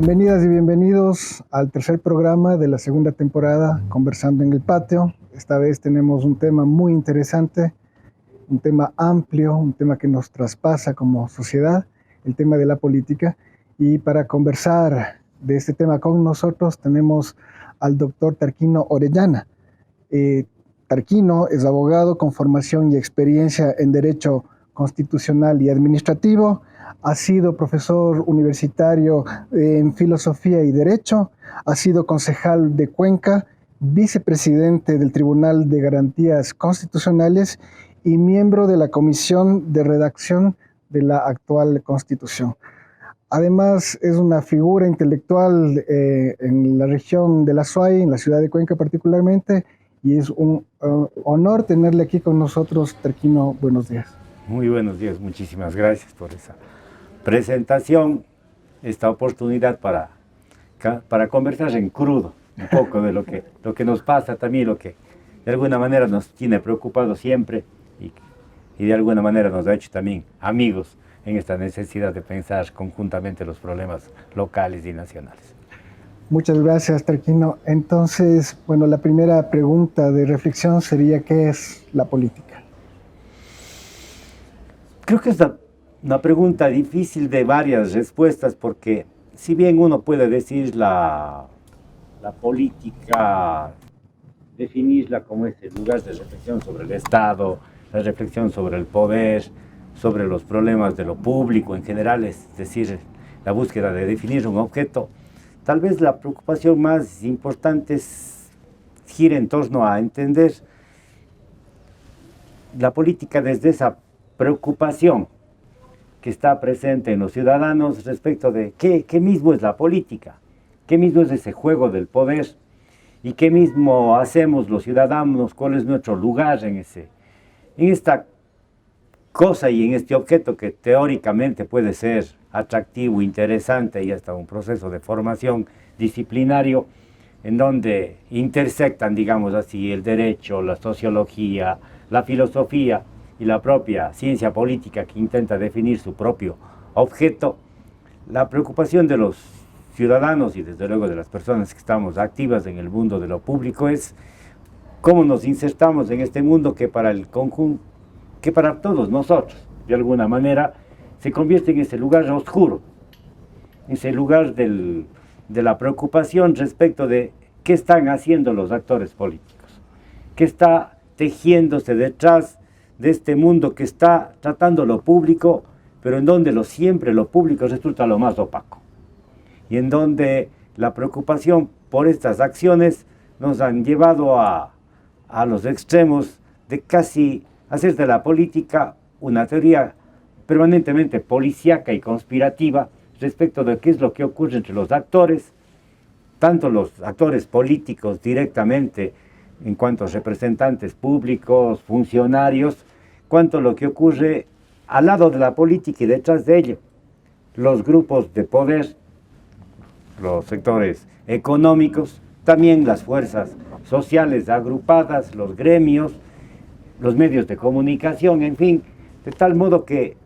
Bienvenidas y bienvenidos al tercer programa de la segunda temporada, Conversando en el Patio. Esta vez tenemos un tema muy interesante, un tema amplio, un tema que nos traspasa como sociedad, el tema de la política. Y para conversar de este tema con nosotros tenemos al doctor Tarquino Orellana. Tarquino es abogado con formación y experiencia en Derecho Constitucional y Administrativo. Ha sido profesor universitario en Filosofía y Derecho. Ha sido concejal de Cuenca, vicepresidente del Tribunal de Garantías Constitucionales y miembro de la Comisión de Redacción de la actual Constitución. Además, es una figura intelectual en la región de la Suay, en la ciudad de Cuenca particularmente, y es un honor tenerle aquí con nosotros. Tarquino, buenos días. Muy buenos días, muchísimas gracias por esa presentación, esta oportunidad para conversar en crudo un poco de lo que nos pasa también, lo que de alguna manera nos tiene preocupados siempre y de alguna manera nos ha hecho también amigos en esta necesidad de pensar conjuntamente los problemas locales y nacionales. Muchas gracias, Tarquino. Entonces, bueno, la primera pregunta de reflexión sería, ¿qué es la política? Creo que es una pregunta difícil de varias respuestas, porque si bien uno puede decir la política, definirla como ese lugar de reflexión sobre el Estado, la reflexión sobre el poder, sobre los problemas de lo público en general, es decir, la búsqueda de definir un objeto, tal vez la preocupación más importante gira en torno a entender la política desde esa preocupación que está presente en los ciudadanos respecto de qué mismo es la política, qué mismo es ese juego del poder y qué mismo hacemos los ciudadanos, cuál es nuestro lugar en esta cosa y en este objeto que teóricamente puede ser atractivo, interesante y hasta un proceso de formación disciplinario en donde intersectan, digamos así, el derecho, la sociología, la filosofía y la propia ciencia política que intenta definir su propio objeto. La preocupación de los ciudadanos y desde luego de las personas que estamos activas en el mundo de lo público es cómo nos insertamos en este mundo que para el conjunto, que para todos nosotros, de alguna manera, se convierte en ese lugar oscuro, ese lugar de la preocupación respecto de qué están haciendo los actores políticos, qué está tejiéndose detrás de este mundo que está tratando lo público, pero en donde siempre lo público resulta lo más opaco, y en donde la preocupación por estas acciones nos han llevado a los extremos de casi hacer de la política una teoría permanentemente policíaca y conspirativa respecto de qué es lo que ocurre entre los actores, tanto los actores políticos directamente en cuanto a representantes públicos, funcionarios, cuanto lo que ocurre al lado de la política y detrás de ello, los grupos de poder, los sectores económicos, también las fuerzas sociales agrupadas, los gremios, los medios de comunicación, en fin, de tal modo que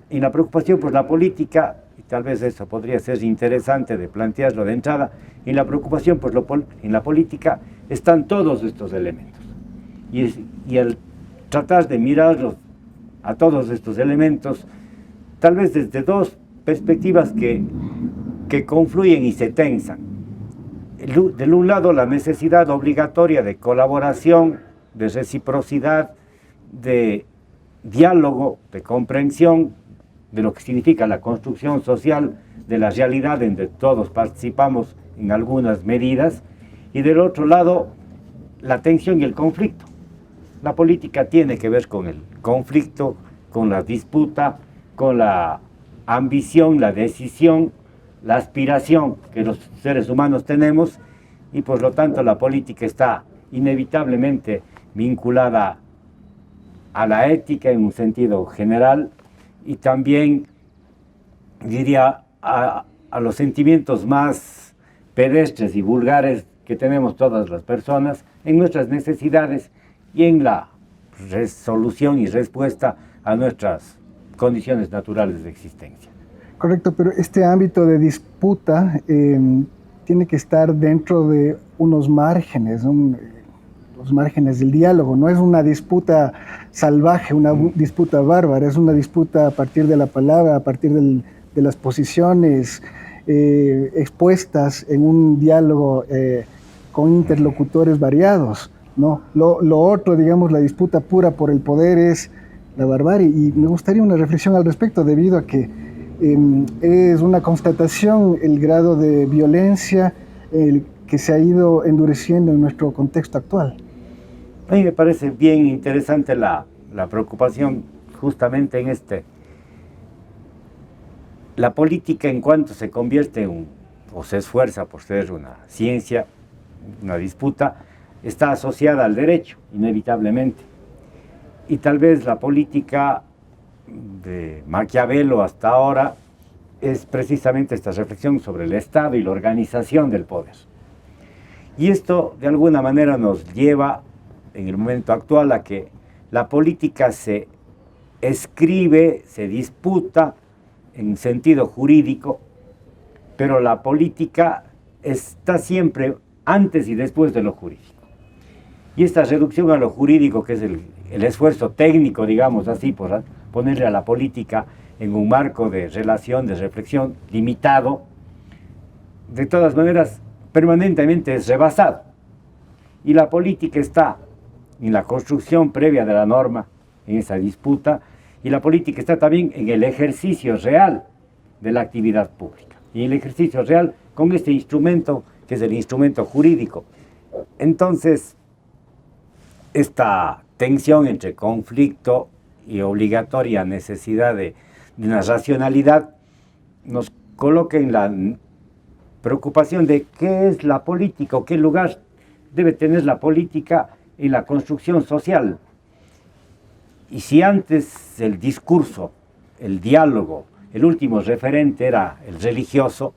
en la preocupación por la política, y tal vez eso podría ser interesante de plantearlo de entrada, en la preocupación en la política están todos estos elementos. Y al tratar de mirarlos a todos estos elementos, tal vez desde dos perspectivas que confluyen y se tensan. De un lado, la necesidad obligatoria de colaboración, de reciprocidad, de diálogo, de comprensión de lo que significa la construcción social de la realidad en donde todos participamos en algunas medidas, y del otro lado, la tensión y el conflicto. La política tiene que ver con el conflicto, con la disputa, con la ambición, la decisión, la aspiración que los seres humanos tenemos, y por lo tanto la política está inevitablemente vinculada a la ética en un sentido general y también, diría, a los sentimientos más pedestres y vulgares que tenemos todas las personas en nuestras necesidades y en la resolución y respuesta a nuestras condiciones naturales de existencia. Correcto, pero este ámbito de disputa tiene que estar dentro de unos márgenes, ¿no? Los márgenes del diálogo. No es una disputa salvaje, una disputa bárbara, es una disputa a partir de la palabra, a partir de las posiciones expuestas en un diálogo con interlocutores variados, ¿no? Lo otro, digamos, la disputa pura por el poder es la barbarie. Y me gustaría una reflexión al respecto, debido a que es una constatación el grado de violencia que se ha ido endureciendo en nuestro contexto actual. A mí me parece bien interesante la preocupación justamente en la política, en cuanto se convierte o se esfuerza por ser una ciencia, una disputa, está asociada al derecho, inevitablemente. Y tal vez la política de Maquiavelo hasta ahora es precisamente esta reflexión sobre el Estado y la organización del poder. Y esto de alguna manera nos lleva en el momento actual a que la política se escribe, se disputa en sentido jurídico, pero la política está siempre antes y después de lo jurídico. Y esta reducción a lo jurídico, que es el esfuerzo técnico, digamos así, por ponerle a la política en un marco de relación, de reflexión limitado, de todas maneras permanentemente es rebasado. Y la política está en la construcción previa de la norma, en esa disputa, y la política está también en el ejercicio real de la actividad pública. Y el ejercicio real con este instrumento, que es el instrumento jurídico. Entonces, esta tensión entre conflicto y obligatoria necesidad de una racionalidad nos coloca en la preocupación de qué es la política o qué lugar debe tener la política en la construcción social. Y si antes el discurso, el diálogo, el último referente era el religioso,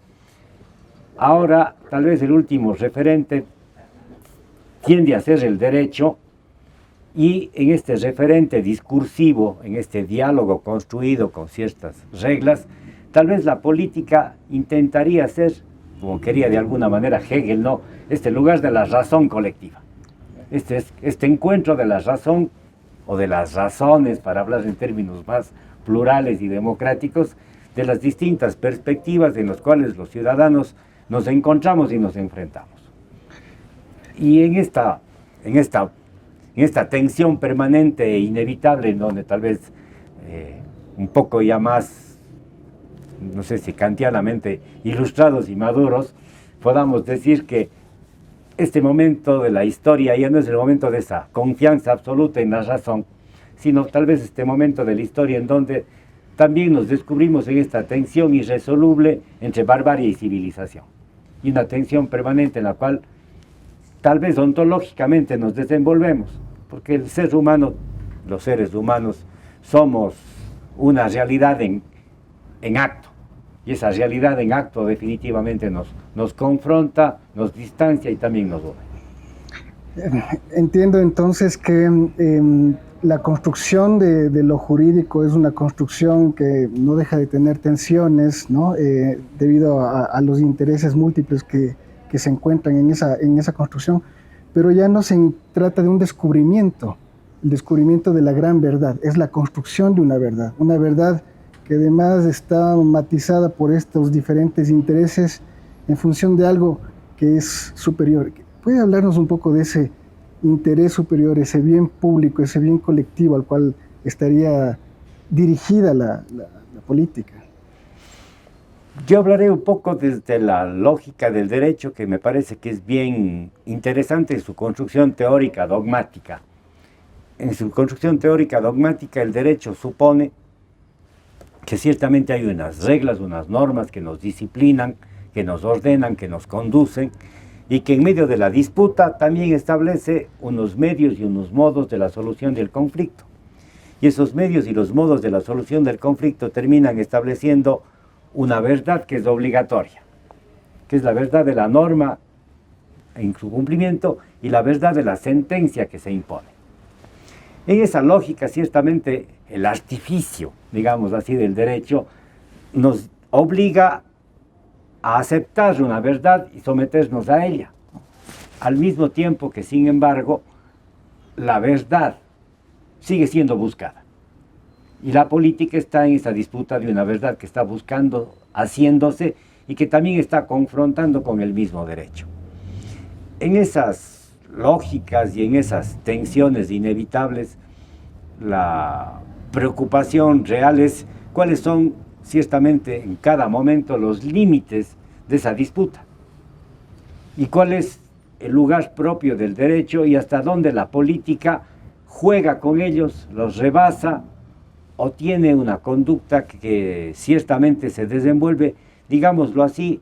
ahora tal vez el último referente tiende a ser el derecho, y en este referente discursivo, en este diálogo construido con ciertas reglas, tal vez la política intentaría ser, como quería de alguna manera Hegel, ¿no?, este lugar de la razón colectiva. Este encuentro de la razón o de las razones, para hablar en términos más plurales y democráticos, de las distintas perspectivas en las cuales los ciudadanos nos encontramos y nos enfrentamos. Y en esta tensión permanente e inevitable, en donde tal vez un poco ya más, no sé si kantianamente ilustrados y maduros, podamos decir que este momento de la historia ya no es el momento de esa confianza absoluta en la razón, sino tal vez este momento de la historia en donde también nos descubrimos en esta tensión irresoluble entre barbarie y civilización. Y una tensión permanente en la cual tal vez ontológicamente nos desenvolvemos, porque el ser humano, los seres humanos, somos una realidad en acto. Y esa realidad en acto definitivamente nos confronta, nos distancia y también nos une. Entiendo entonces que la construcción de lo jurídico es una construcción que no deja de tener tensiones, ¿no? Debido a los intereses múltiples que se encuentran en esa construcción, pero ya no se trata de un descubrimiento, el descubrimiento de la gran verdad, es la construcción de una verdad que además está matizada por estos diferentes intereses en función de algo que es superior. ¿Puede hablarnos un poco de ese interés superior, ese bien público, ese bien colectivo al cual estaría dirigida la política? Yo hablaré un poco desde la lógica del derecho, que me parece que es bien interesante en su construcción teórica dogmática. En su construcción teórica dogmática, el derecho supone que ciertamente hay unas reglas, unas normas que nos disciplinan, que nos ordenan, que nos conducen, y que en medio de la disputa también establece unos medios y unos modos de la solución del conflicto. Y esos medios y los modos de la solución del conflicto terminan estableciendo una verdad que es obligatoria, que es la verdad de la norma en su cumplimiento y la verdad de la sentencia que se impone. En esa lógica, ciertamente, el artificio, digamos así, del derecho nos obliga a aceptar una verdad y someternos a ella, al mismo tiempo que, sin embargo, la verdad sigue siendo buscada. Y la política está en esa disputa de una verdad que está buscando, haciéndose, y que también está confrontando con el mismo derecho. En esas lógicas y en esas tensiones inevitables, la preocupación real es cuáles son, ciertamente, en cada momento los límites de esa disputa y cuál es el lugar propio del derecho y hasta dónde la política juega con ellos, los rebasa o tiene una conducta que ciertamente se desenvuelve, digámoslo así,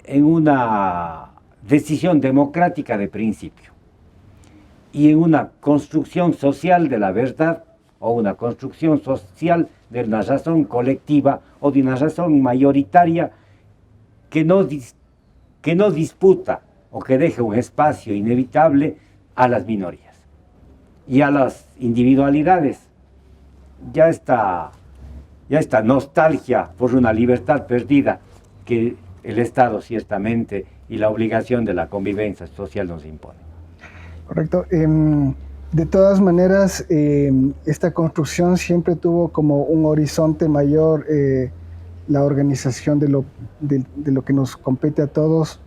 en una decisión democrática de principio y en una construcción social de la verdad o una construcción social de una razón colectiva o de una razón mayoritaria que no disputa o que deje un espacio inevitable a las minorías y a las individualidades. Ya esta nostalgia por una libertad perdida que el Estado ciertamente y la obligación de la convivencia social nos impone. Correcto. De todas maneras, esta construcción siempre tuvo como un horizonte mayor la organización de lo que nos compete a todos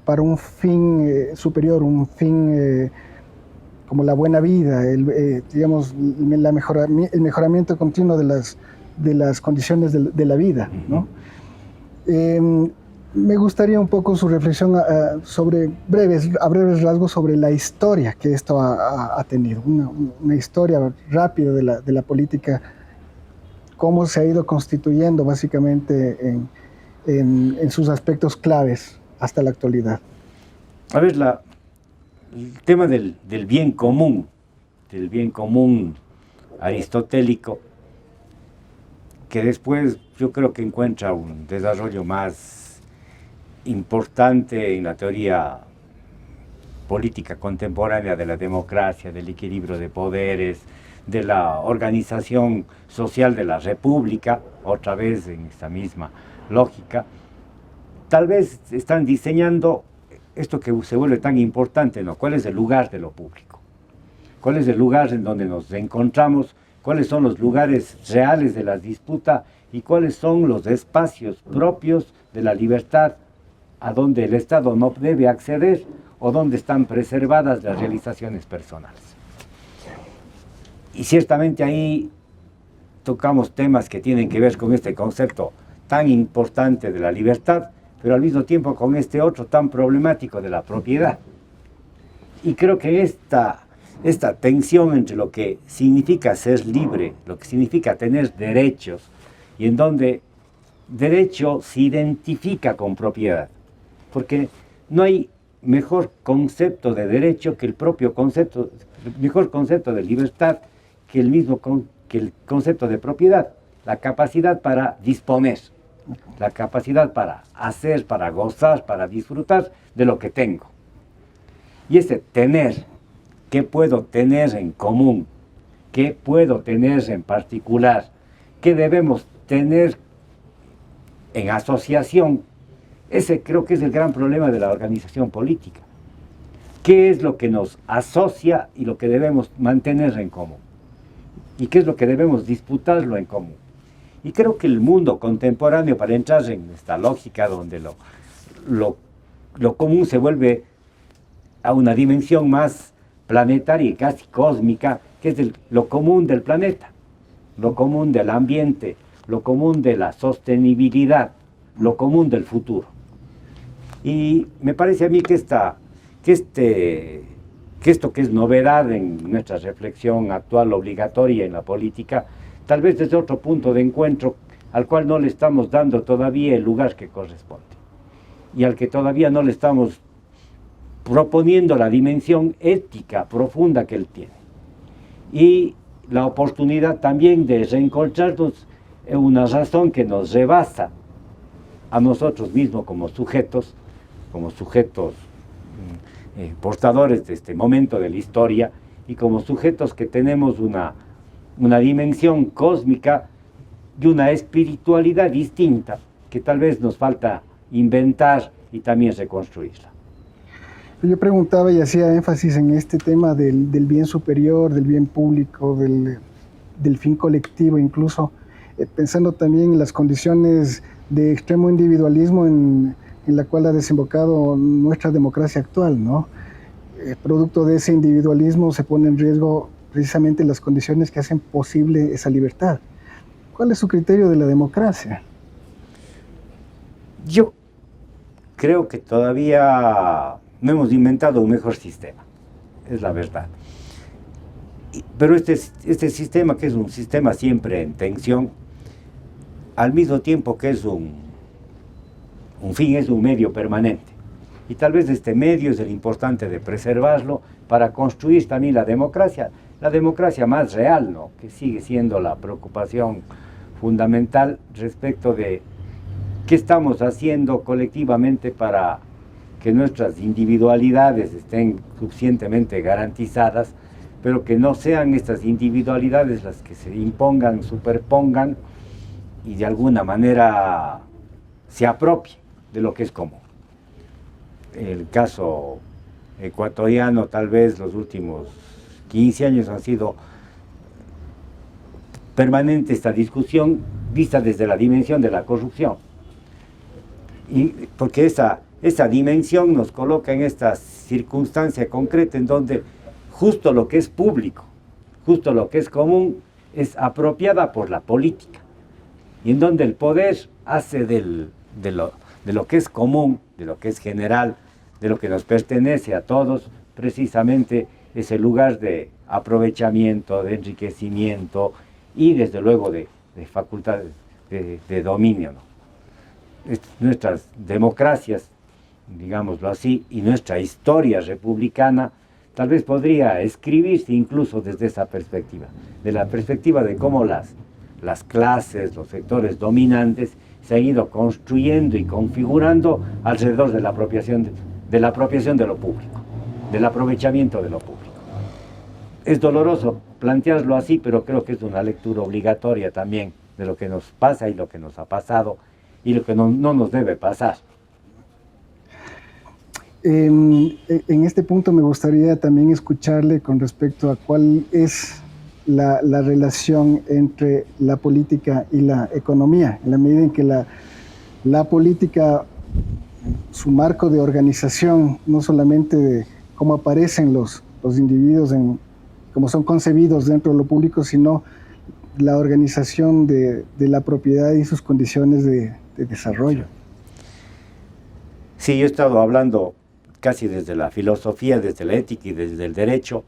para un fin superior, un fin como la buena vida, digamos, el mejoramiento continuo de las condiciones de la vida, ¿no? Me gustaría un poco su reflexión sobre a breves rasgos sobre la historia que esto ha tenido, una historia rápida de la política, cómo se ha ido constituyendo básicamente en sus aspectos claves hasta la actualidad. A ver, el tema del bien común aristotélico, que después yo creo que encuentra un desarrollo más importante en la teoría política contemporánea de la democracia, del equilibrio de poderes, de la organización social de la república, otra vez en esta misma lógica. Tal vez están diseñando esto que se vuelve tan importante, ¿no? ¿Cuál es el lugar de lo público? ¿Cuál es el lugar en donde nos encontramos? ¿Cuáles son los lugares reales de la disputa? ¿Y cuáles son los espacios propios de la libertad a donde el Estado no debe acceder o donde están preservadas las realizaciones personales? Y ciertamente ahí tocamos temas que tienen que ver con este concepto tan importante de la libertad, pero al mismo tiempo con este otro tan problemático de la propiedad. Y creo que esta tensión entre lo que significa ser libre, lo que significa tener derechos, y en donde derecho se identifica con propiedad, porque no hay mejor concepto de derecho que el propio concepto, mejor concepto de libertad que el concepto de propiedad, la capacidad para disponer, la capacidad para hacer, para gozar, para disfrutar de lo que tengo. Y ese tener, ¿qué puedo tener en común? ¿Qué puedo tener en particular? ¿Qué debemos tener en asociación? Ese creo que es el gran problema de la organización política. ¿Qué es lo que nos asocia y lo que debemos mantener en común? ¿Y qué es lo que debemos disputarlo en común? Y creo que el mundo contemporáneo, para entrar en esta lógica donde lo común se vuelve a una dimensión más planetaria y casi cósmica, que es lo común del planeta, lo común del ambiente, lo común de la sostenibilidad, lo común del futuro. Y me parece a mí que esto que es novedad en nuestra reflexión actual obligatoria en la política, tal vez desde otro punto de encuentro al cual no le estamos dando todavía el lugar que corresponde y al que todavía no le estamos proponiendo la dimensión ética profunda que él tiene. Y la oportunidad también de reencontrarnos en una razón que nos rebasa a nosotros mismos como sujetos portadores de este momento de la historia y como sujetos que tenemos una dimensión cósmica y una espiritualidad distinta que tal vez nos falta inventar y también reconstruirla. Yo preguntaba y hacía énfasis en este tema del bien superior, del bien público, del fin colectivo, incluso pensando también en las condiciones de extremo individualismo en la cual ha desembocado nuestra democracia actual, ¿no? Producto de ese individualismo se pone en riesgo precisamente las condiciones que hacen posible esa libertad. ¿Cuál es su criterio de la democracia? Yo creo que todavía no hemos inventado un mejor sistema, es la verdad. Pero este sistema, que es un sistema siempre en tensión, al mismo tiempo que es un fin, es un medio permanente. Y tal vez este medio es el importante de preservarlo para construir también la democracia más real, ¿no? Que sigue siendo la preocupación fundamental respecto de qué estamos haciendo colectivamente para que nuestras individualidades estén suficientemente garantizadas, pero que no sean estas individualidades las que se impongan, superpongan y de alguna manera se apropien de lo que es común. El caso ecuatoriano, tal vez los últimos 15 años han sido permanente esta discusión vista desde la dimensión de la corrupción. Y porque esa dimensión nos coloca en esta circunstancia concreta en donde justo lo que es público, justo lo que es común, es apropiada por la política. Y en donde el poder hace de lo que es común, de lo que es general, de lo que nos pertenece a todos, precisamente ese lugar de aprovechamiento, de enriquecimiento y desde luego de facultades de dominio, ¿no? Nuestras democracias, digámoslo así, y nuestra historia republicana tal vez podría escribirse incluso desde esa perspectiva, de la perspectiva de cómo las clases, los sectores dominantes se han ido construyendo y configurando alrededor de la apropiación de lo público, del aprovechamiento de lo público. Es doloroso plantearlo así, pero creo que es una lectura obligatoria también de lo que nos pasa y lo que nos ha pasado y lo que no nos debe pasar. En este punto me gustaría también escucharle con respecto a cuál es la relación entre la política y la economía, en la medida en que la política, su marco de organización, no solamente de cómo aparecen los individuos, cómo son concebidos dentro de lo público, sino la organización de la propiedad y sus condiciones de desarrollo. Sí, yo he estado hablando casi desde la filosofía, desde la ética y desde el derecho,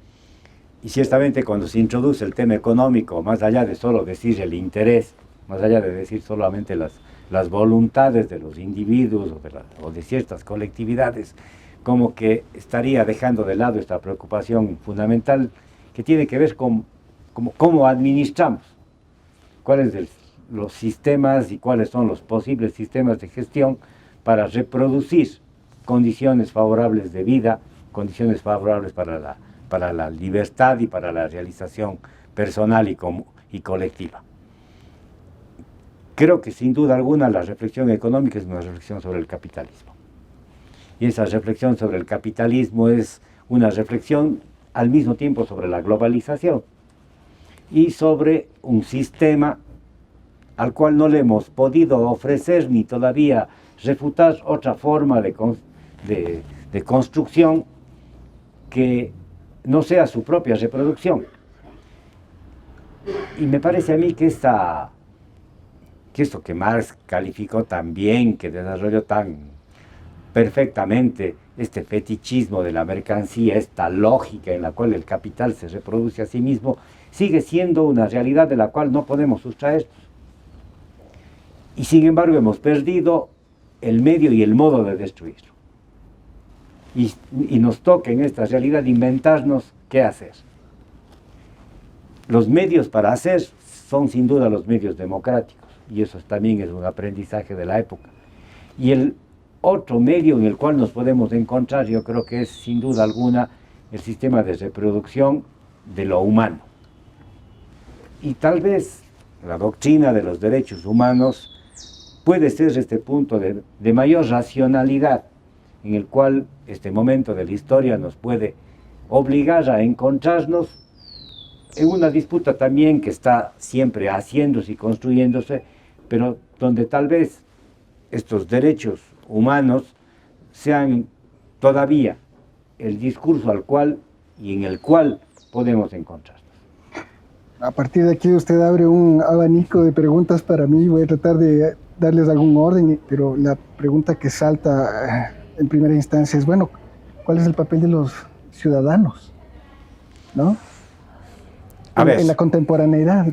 y ciertamente cuando se introduce el tema económico, más allá de solo decir el interés, más allá de decir solamente las voluntades de los individuos o de ciertas colectividades, como que estaría dejando de lado esta preocupación fundamental que tiene que ver con cómo administramos, cuáles son los sistemas y cuáles son los posibles sistemas de gestión para reproducir condiciones favorables de vida, condiciones favorables para la libertad y para la realización personal y colectiva. Creo que sin duda alguna la reflexión económica es una reflexión sobre el capitalismo. Y esa reflexión sobre el capitalismo es una reflexión al mismo tiempo sobre la globalización y sobre un sistema al cual no le hemos podido ofrecer ni todavía refutar otra forma de construcción que no sea su propia reproducción. Y me parece a mí que esto que Marx calificó tan bien, que desarrolló tan perfectamente, este fetichismo de la mercancía, esta lógica en la cual el capital se reproduce a sí mismo, sigue siendo una realidad de la cual no podemos sustraernos. Y sin embargo hemos perdido el medio y el modo de destruirlo. Y nos toca en esta realidad inventarnos qué hacer. Los medios para hacer son sin duda los medios democráticos, y eso también es un aprendizaje de la época. Y el otro medio en el cual nos podemos encontrar, yo creo que es sin duda alguna el sistema de reproducción de lo humano. Y tal vez la doctrina de los derechos humanos puede ser este punto de mayor racionalidad, en el cual este momento de la historia nos puede obligar a encontrarnos en una disputa también que está siempre haciéndose y construyéndose, pero donde tal vez estos derechos humanos sean todavía el discurso al cual y en el cual podemos encontrarnos. A partir de aquí usted abre un abanico de preguntas para mí. Voy a tratar de darles algún orden, pero la pregunta que salta en primera instancia es, bueno, ¿cuál es el papel de los ciudadanos? ¿No? En la contemporaneidad,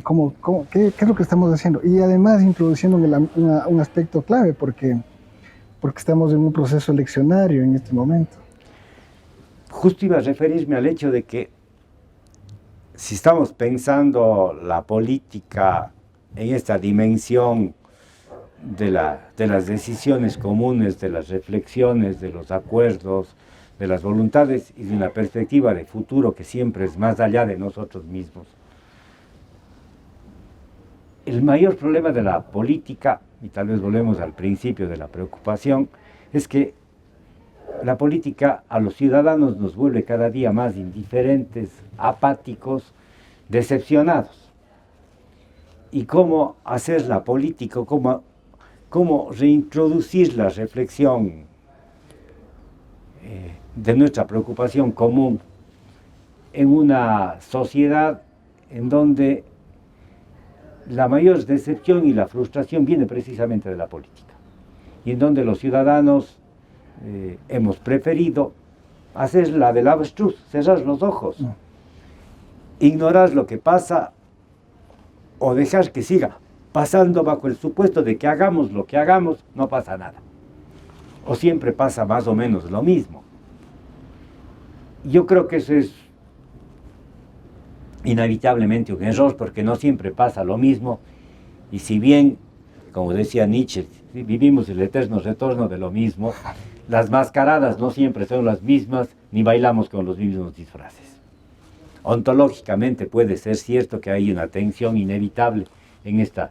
qué es lo que estamos haciendo? Y además introduciendo un aspecto clave, porque estamos en un proceso eleccionario en este momento. Justo iba a referirme al hecho de que si estamos pensando la política en esta dimensión de las decisiones comunes, de las reflexiones, de los acuerdos, de las voluntades y de una perspectiva de futuro que siempre es más allá de nosotros mismos. El mayor problema de la política, y tal vez volvemos al principio de la preocupación, es que la política a los ciudadanos nos vuelve cada día más indiferentes, apáticos, decepcionados. Y cómo hacer la política, cómo reintroducir la reflexión de nuestra preocupación común en una sociedad en donde la mayor decepción y la frustración viene precisamente de la política, y en donde los ciudadanos hemos preferido hacer la del avestruz, cerrar los ojos, ignorar lo que pasa o dejar que siga pasando bajo el supuesto de que hagamos lo que hagamos, no pasa nada. O siempre pasa más o menos lo mismo. Yo creo que eso es inevitablemente un error, porque no siempre pasa lo mismo, y si bien, como decía Nietzsche, vivimos el eterno retorno de lo mismo, las mascaradas no siempre son las mismas, ni bailamos con los mismos disfraces. Ontológicamente puede ser cierto que hay una tensión inevitable en esta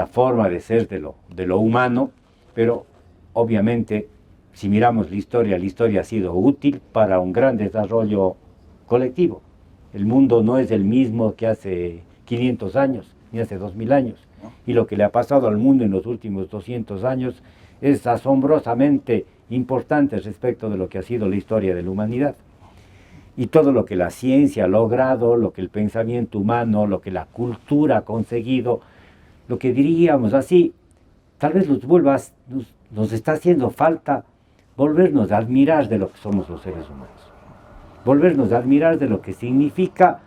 forma de ser de lo humano, pero obviamente, si miramos la historia ha sido útil para un gran desarrollo colectivo. El mundo no es el mismo que hace 500 años, ni hace 2000 años. Y lo que le ha pasado al mundo en los últimos 200 años es asombrosamente importante respecto de lo que ha sido la historia de la humanidad. Y todo lo que la ciencia ha logrado, lo que el pensamiento humano, lo que la cultura ha conseguido, lo que diríamos así, tal vez nos está haciendo falta volvernos a admirar de lo que somos los seres humanos. Volvernos a admirar de lo que significa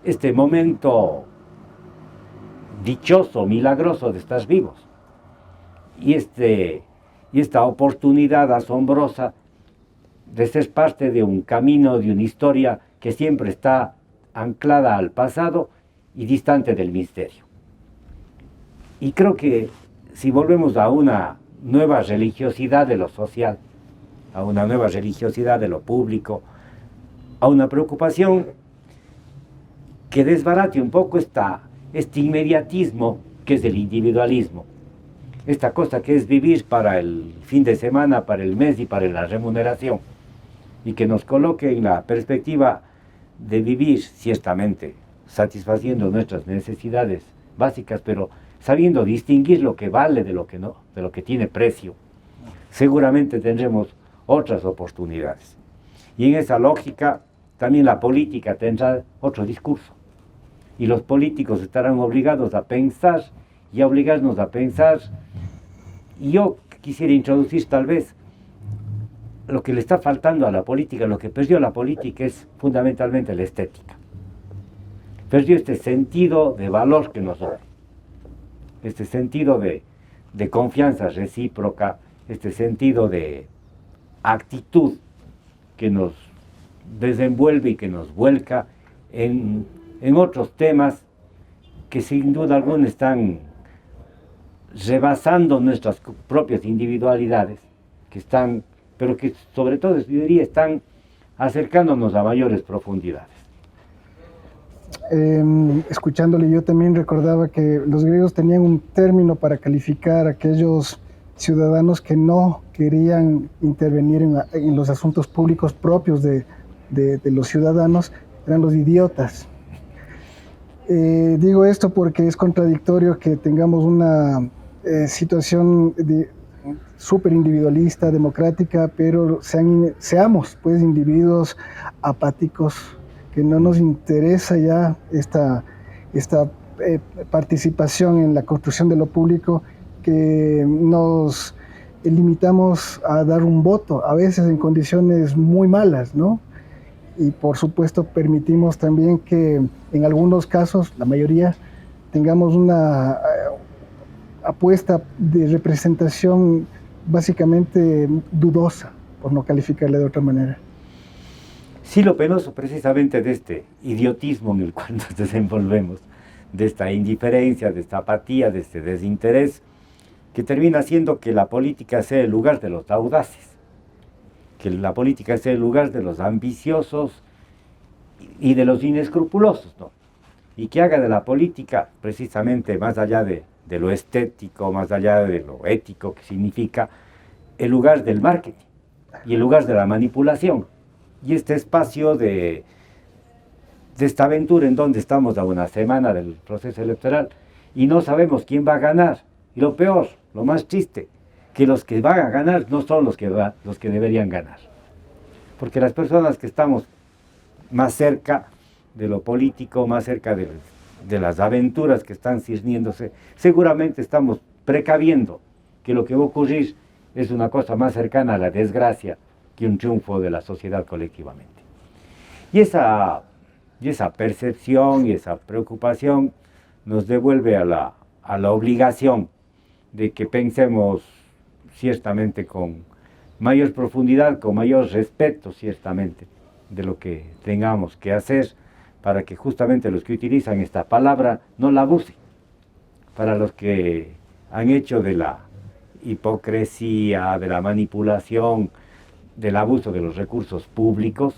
este momento dichoso, milagroso de estar vivos. Y esta oportunidad asombrosa de ser parte de un camino, de una historia que siempre está anclada al pasado y distante del misterio. Y creo que si volvemos a una nueva religiosidad de lo social, a una nueva religiosidad de lo público, a una preocupación que desbarate un poco este inmediatismo que es el individualismo, esta cosa que es vivir para el fin de semana, para el mes y para la remuneración, y que nos coloque en la perspectiva de vivir ciertamente satisfaciendo nuestras necesidades básicas, pero sabiendo distinguir lo que vale de lo que no, de lo que tiene precio. Seguramente tendremos otras oportunidades. Y en esa lógica también la política tendrá otro discurso. Y los políticos estarán obligados a pensar y a obligarnos a pensar. Y yo quisiera introducir tal vez lo que le está faltando a la política, lo que perdió la política es fundamentalmente la estética. Perdió este sentido de valor que nos da, este sentido de confianza recíproca, este sentido de actitud que nos desenvuelve y que nos vuelca en otros temas que sin duda alguna están rebasando nuestras propias individualidades, pero que sobre todo, yo diría, están acercándonos a mayores profundidades. Escuchándole yo también recordaba que los griegos tenían un término para calificar a aquellos ciudadanos que no querían intervenir en los asuntos públicos propios de los ciudadanos, eran los idiotas. Digo esto porque es contradictorio que tengamos una situación súper individualista, democrática, pero seamos pues individuos apáticos, que no nos interesa ya esta participación en la construcción de lo público, que nos limitamos a dar un voto, a veces en condiciones muy malas, ¿no? Y por supuesto permitimos también que en algunos casos, la mayoría, tengamos una apuesta de representación básicamente dudosa, por no calificarle de otra manera. Sí, lo penoso precisamente de este idiotismo en el cual nos desenvolvemos, de esta indiferencia, de esta apatía, de este desinterés, que termina haciendo que la política sea el lugar de los audaces, que la política sea el lugar de los ambiciosos y de los inescrupulosos, ¿no? Y que haga de la política, precisamente más allá de lo estético, más allá de lo ético que significa, el lugar del marketing y el lugar de la manipulación. Y este espacio de esta aventura en donde estamos a una semana del proceso electoral y no sabemos quién va a ganar. Y lo peor, lo más triste, que los que van a ganar no son los que deberían ganar. Porque las personas que estamos más cerca de lo político, más cerca de las aventuras que están cirniéndose, seguramente estamos precaviendo que lo que va a ocurrir es una cosa más cercana a la desgracia que un triunfo de la sociedad colectivamente. Y esa percepción y esa preocupación nos devuelve a la obligación de que pensemos ciertamente con mayor profundidad, con mayor respeto ciertamente de lo que tengamos que hacer para que justamente los que utilizan esta palabra no la abusen, para los que han hecho de la hipocresía, de la manipulación, del abuso de los recursos públicos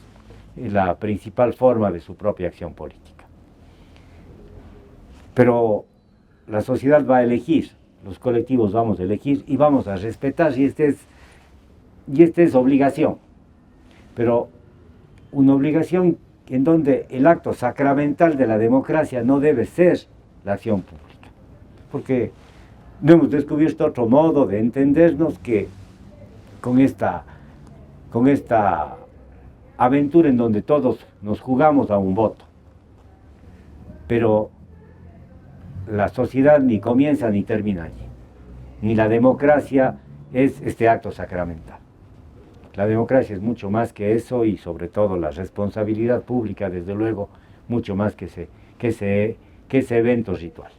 la principal forma de su propia acción política. Pero la sociedad va a elegir, los colectivos vamos a elegir y vamos a respetar, y esta es obligación, pero una obligación en donde el acto sacramental de la democracia no debe ser la acción pública, porque no hemos descubierto otro modo de entendernos que con esta aventura en donde todos nos jugamos a un voto. Pero la sociedad ni comienza ni termina allí, ni la democracia es este acto sacramental. La democracia es mucho más que eso y sobre todo la responsabilidad pública, desde luego, mucho más que ese evento ritual.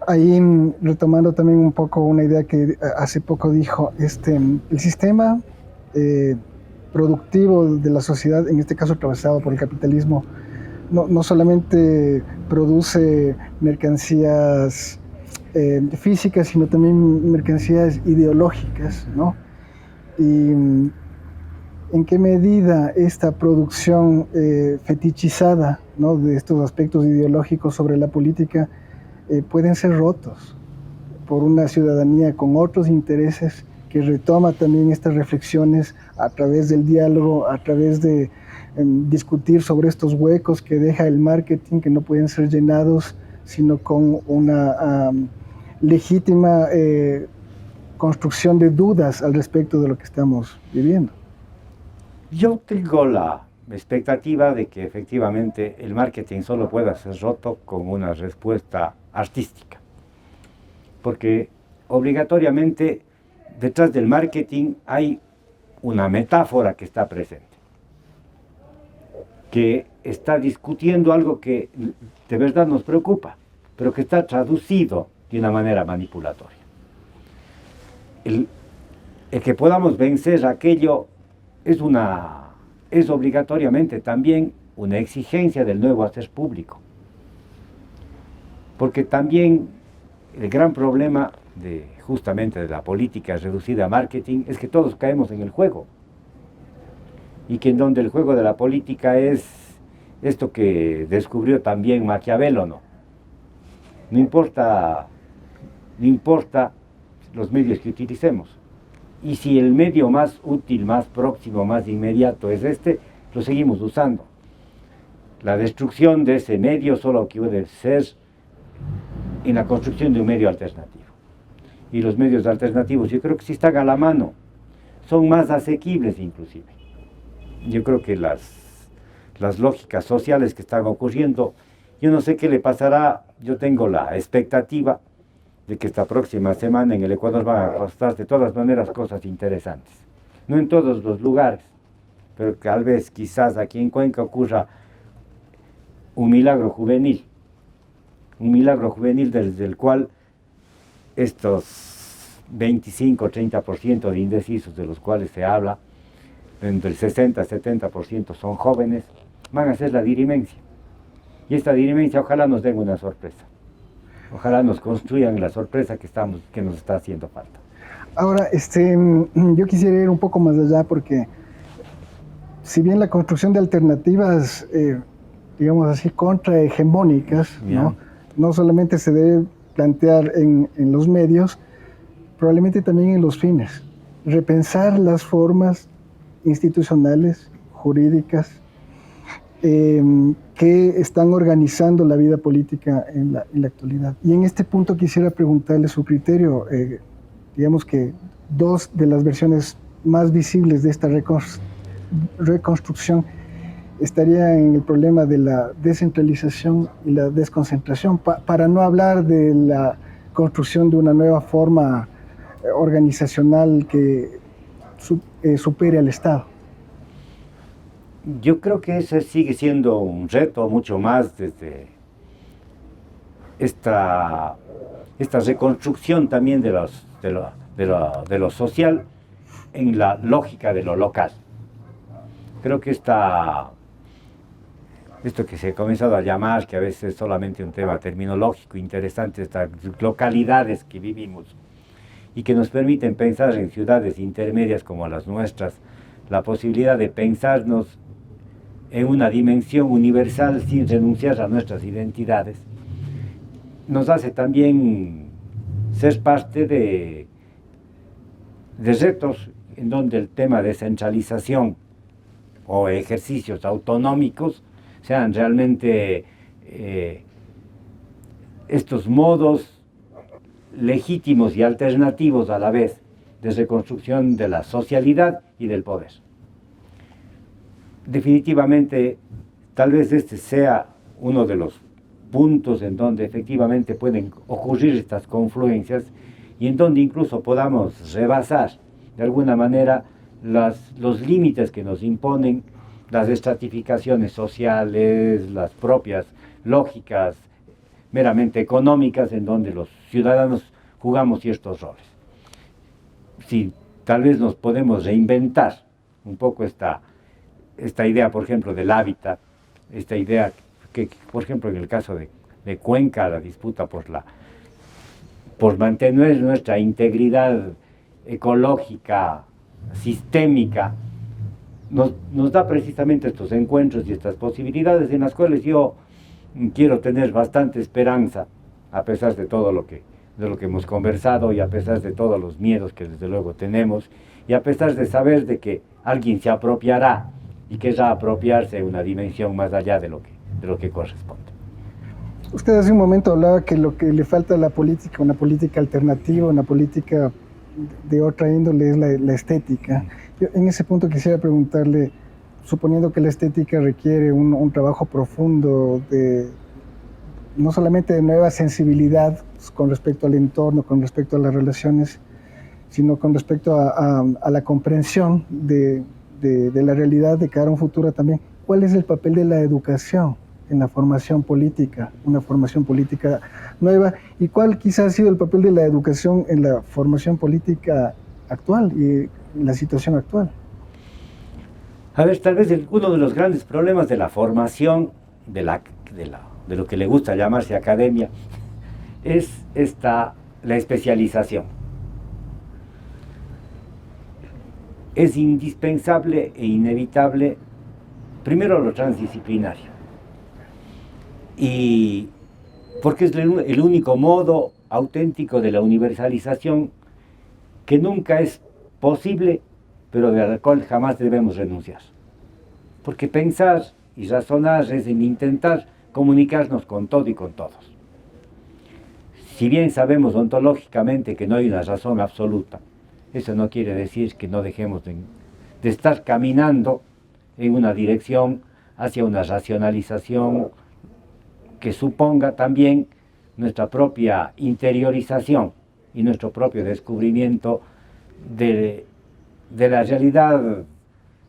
Ahí retomando también un poco una idea que hace poco dijo, el sistema productivo de la sociedad, en este caso atravesado por el capitalismo, no solamente produce mercancías físicas, sino también mercancías ideológicas, ¿no? Y en qué medida esta producción fetichizada, ¿no?, de estos aspectos ideológicos sobre la política pueden ser rotos por una ciudadanía con otros intereses que retoma también estas reflexiones a través del diálogo, a través de discutir sobre estos huecos que deja el marketing, que no pueden ser llenados sino con una legítima construcción de dudas al respecto de lo que estamos viviendo. Yo tengo la expectativa de que efectivamente el marketing solo pueda ser roto con una respuesta artística, porque obligatoriamente detrás del marketing hay una metáfora que está presente, que está discutiendo algo que de verdad nos preocupa, pero que está traducido de una manera manipulatoria. El que podamos vencer aquello es obligatoriamente también una exigencia del nuevo hacer público, porque también el gran problema justamente de la política reducida a marketing es que todos caemos en el juego, y que en donde el juego de la política es esto que descubrió también Maquiavelo, ¿no? No importa los medios que utilicemos. Y si el medio más útil, más próximo, más inmediato es este, lo seguimos usando. La destrucción de ese medio solo puede ser en la construcción de un medio alternativo. Y los medios alternativos yo creo que sí están a la mano, son más asequibles inclusive. Yo creo que las lógicas sociales que están ocurriendo, yo no sé qué le pasará, yo tengo la expectativa de que esta próxima semana en el Ecuador van a pasar de todas maneras cosas interesantes. No en todos los lugares, pero tal vez quizás aquí en Cuenca ocurra un milagro juvenil desde el cual estos 25-30% de indecisos de los cuales se habla, entre el 60-70% son jóvenes, van a ser la dirimencia. Y esta dirimencia ojalá nos den una sorpresa. Ojalá nos construyan la sorpresa que nos está haciendo falta. Ahora, yo quisiera ir un poco más allá porque si bien la construcción de alternativas, digamos así, contrahegemónicas, ¿no? No solamente se debe plantear en los medios, probablemente también en los fines. Repensar las formas institucionales, jurídicas, que están organizando la vida política en la actualidad. Y en este punto quisiera preguntarle su criterio. Digamos que dos de las versiones más visibles de esta reconstrucción estaría en el problema de la descentralización y la desconcentración, para no hablar de la construcción de una nueva forma organizacional que supere al Estado. Yo creo que ese sigue siendo un reto mucho más desde esta reconstrucción también de lo social en la lógica de lo local. Creo que esto que se ha comenzado a llamar, que a veces es solamente un tema terminológico interesante, estas localidades que vivimos y que nos permiten pensar en ciudades intermedias como las nuestras, la posibilidad de pensarnos en una dimensión universal sin renunciar a nuestras identidades, nos hace también ser parte de retos en donde el tema de centralización o ejercicios autonómicos sean realmente estos modos legítimos y alternativos a la vez de reconstrucción de la socialidad y del poder. Definitivamente, tal vez este sea uno de los puntos en donde efectivamente pueden ocurrir estas confluencias y en donde incluso podamos rebasar de alguna manera los límites que nos imponen las estratificaciones sociales, las propias lógicas meramente económicas en donde los ciudadanos jugamos ciertos roles. Si tal vez nos podemos reinventar un poco esta idea, por ejemplo, del hábitat, esta idea que, por ejemplo, en el caso de Cuenca, la disputa por mantener nuestra integridad ecológica, sistémica, nos da precisamente estos encuentros y estas posibilidades en las cuales yo quiero tener bastante esperanza, a pesar de todo lo que hemos conversado y a pesar de todos los miedos que desde luego tenemos y a pesar de saber de que alguien se apropiará y querrá apropiarse de una dimensión más allá de lo que corresponde. Usted hace un momento hablaba que lo que le falta a la política, una política alternativa, una política de otra índole, es la estética. Yo en ese punto quisiera preguntarle, suponiendo que la estética requiere un trabajo profundo no solamente de nueva sensibilidad con respecto al entorno, con respecto a las relaciones, sino con respecto a la comprensión de la realidad de cara a un futuro también. ¿Cuál es el papel de la educación en la formación política, una formación política nueva? ¿Y cuál quizás ha sido el papel de la educación en la formación política actual y en la situación actual? A ver, tal vez uno de los grandes problemas de la formación, de lo que le gusta llamarse academia, es la especialización. Es indispensable e inevitable, primero, lo transdisciplinario. y porque es el único modo auténtico de la universalización que nunca es posible, pero de la cual jamás debemos renunciar. Porque pensar y razonar es en intentar comunicarnos con todo y con todos. Si bien sabemos ontológicamente que no hay una razón absoluta, eso no quiere decir que no dejemos de estar caminando en una dirección hacia una racionalización que suponga también nuestra propia interiorización y nuestro propio descubrimiento de la realidad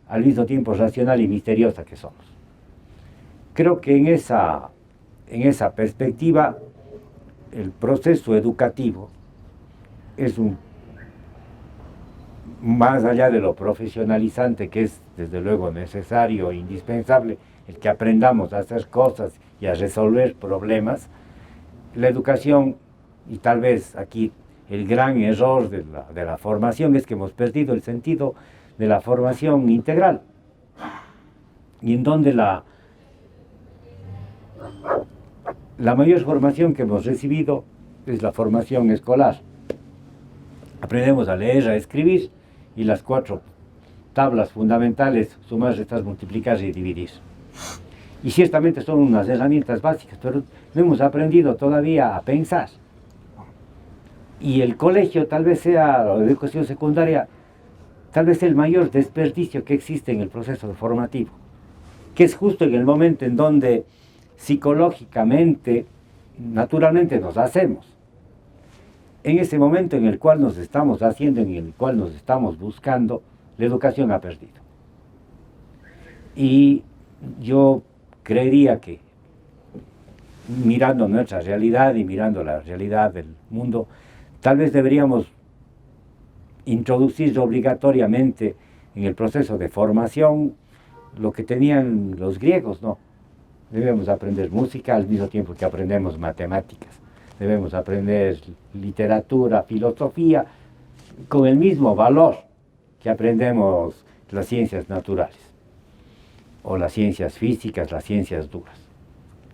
al mismo tiempo racional y misteriosa que somos. Creo que en esa perspectiva el proceso educativo es más allá de lo profesionalizante, que es desde luego necesario e indispensable el que aprendamos a hacer cosas y a resolver problemas, la educación, y tal vez aquí el gran error de la formación, es que hemos perdido el sentido de la formación integral, y en donde la mayor formación que hemos recibido es la formación escolar. Aprendemos a leer, a escribir, y las 4 tablas fundamentales: sumar, restar, multiplicar y dividir. Y ciertamente son unas herramientas básicas, pero no hemos aprendido todavía a pensar. Y el colegio tal vez sea, la educación secundaria, tal vez el mayor desperdicio que existe en el proceso formativo, que es justo en el momento en donde psicológicamente, naturalmente nos hacemos. En ese momento en el cual nos estamos haciendo, en el cual nos estamos buscando, la educación ha perdido. Y yo creería que, mirando nuestra realidad y mirando la realidad del mundo, tal vez deberíamos introducir obligatoriamente en el proceso de formación lo que tenían los griegos, ¿no? Debemos aprender música al mismo tiempo que aprendemos matemáticas. Debemos aprender literatura, filosofía, con el mismo valor que aprendemos las ciencias naturales, o las ciencias físicas, las ciencias duras.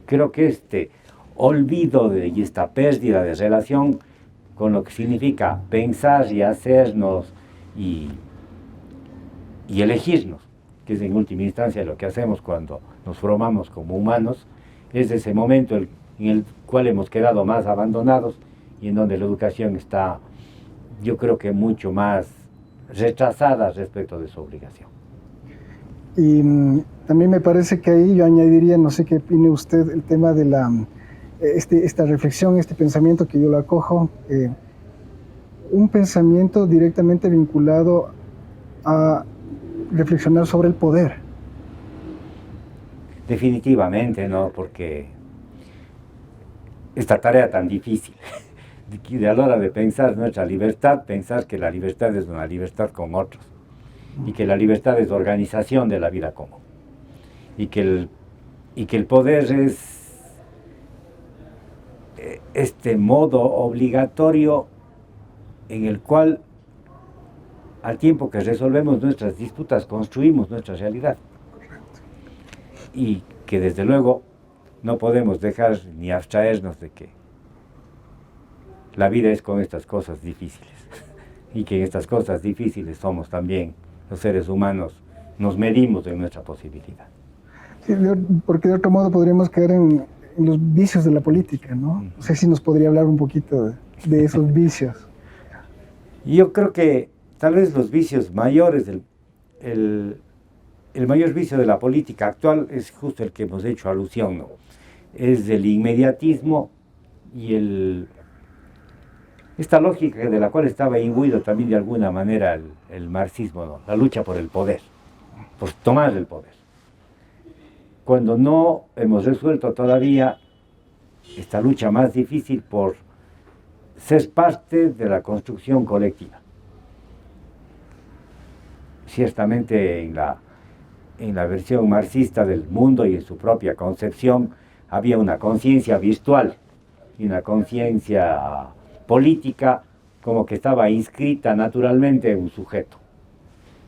Creo que este olvido y esta pérdida de relación con lo que significa pensar y hacernos y elegirnos, que es en última instancia lo que hacemos cuando nos formamos como humanos, es ese momento en el cual hemos quedado más abandonados y en donde la educación está, yo creo que mucho más retrasada respecto de su obligación. Y también me parece que ahí yo añadiría, no sé qué opine usted, el tema de esta reflexión, este pensamiento que yo lo acojo, un pensamiento directamente vinculado a reflexionar sobre el poder. Definitivamente, ¿no? Porque esta tarea tan difícil, de a la hora de pensar nuestra libertad, pensar que la libertad es una libertad con otros, y que la libertad es organización de la vida común, y que el poder es este modo obligatorio en el cual, al tiempo que resolvemos nuestras disputas, construimos nuestra realidad. Y que desde luego no podemos dejar ni abstraernos de que la vida es con estas cosas difíciles, y que en estas cosas difíciles somos también los seres humanos, nos medimos en nuestra posibilidad. Sí, porque de otro modo podríamos caer en los vicios de la política, ¿no? No sé si nos podría hablar un poquito de esos vicios. Yo creo que tal vez los vicios mayores, el mayor vicio de la política actual es justo el que hemos hecho alusión, ¿no? Es el inmediatismo y esta lógica de la cual estaba imbuido también de alguna manera el marxismo, ¿no? La lucha por el poder, por tomar el poder. Cuando no hemos resuelto todavía esta lucha más difícil por ser parte de la construcción colectiva. Ciertamente en la versión marxista del mundo y en su propia concepción había una conciencia virtual y una conciencia política como que estaba inscrita naturalmente en un sujeto.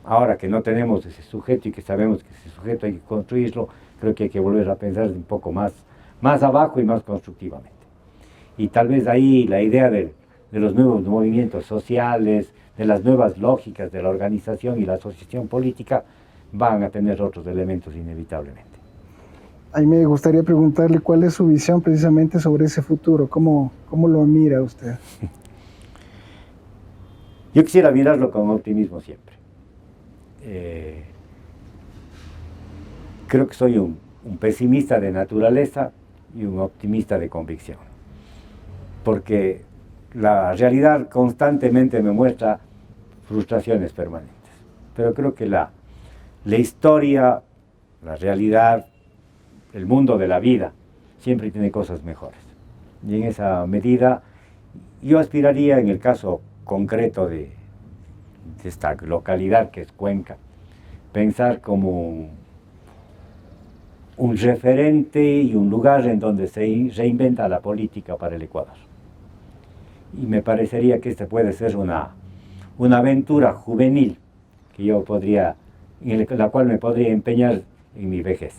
Ahora que no tenemos ese sujeto y que sabemos que ese sujeto hay que construirlo, creo que hay que volver a pensar un poco más más abajo y más constructivamente. Y tal vez ahí la idea de los nuevos movimientos sociales, de las nuevas lógicas de la organización y la asociación política, van a tener otros elementos inevitablemente. A mí me gustaría preguntarle cuál es su visión precisamente sobre ese futuro, cómo lo mira usted. Yo quisiera mirarlo con optimismo siempre. Creo que soy un pesimista de naturaleza y un optimista de convicción, porque la realidad constantemente me muestra frustraciones permanentes, pero creo que la historia, la realidad, el mundo de la vida siempre tiene cosas mejores, y en esa medida yo aspiraría, en el caso concreto de esta localidad que es Cuenca, pensar como un referente y un lugar en donde se reinventa la política para el Ecuador. Y me parecería que esta puede ser una aventura juvenil que yo podría, en la cual me podría empeñar en mi vejez.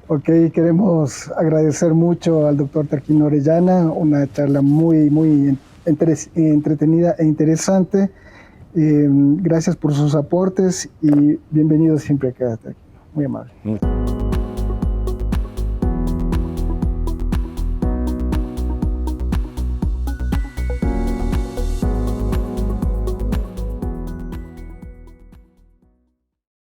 Ok, queremos agradecer mucho al doctor Tarquino Orellana, una charla muy entretenida e interesante. Gracias por sus aportes y bienvenido siempre acá, Tarquino. Muy amable.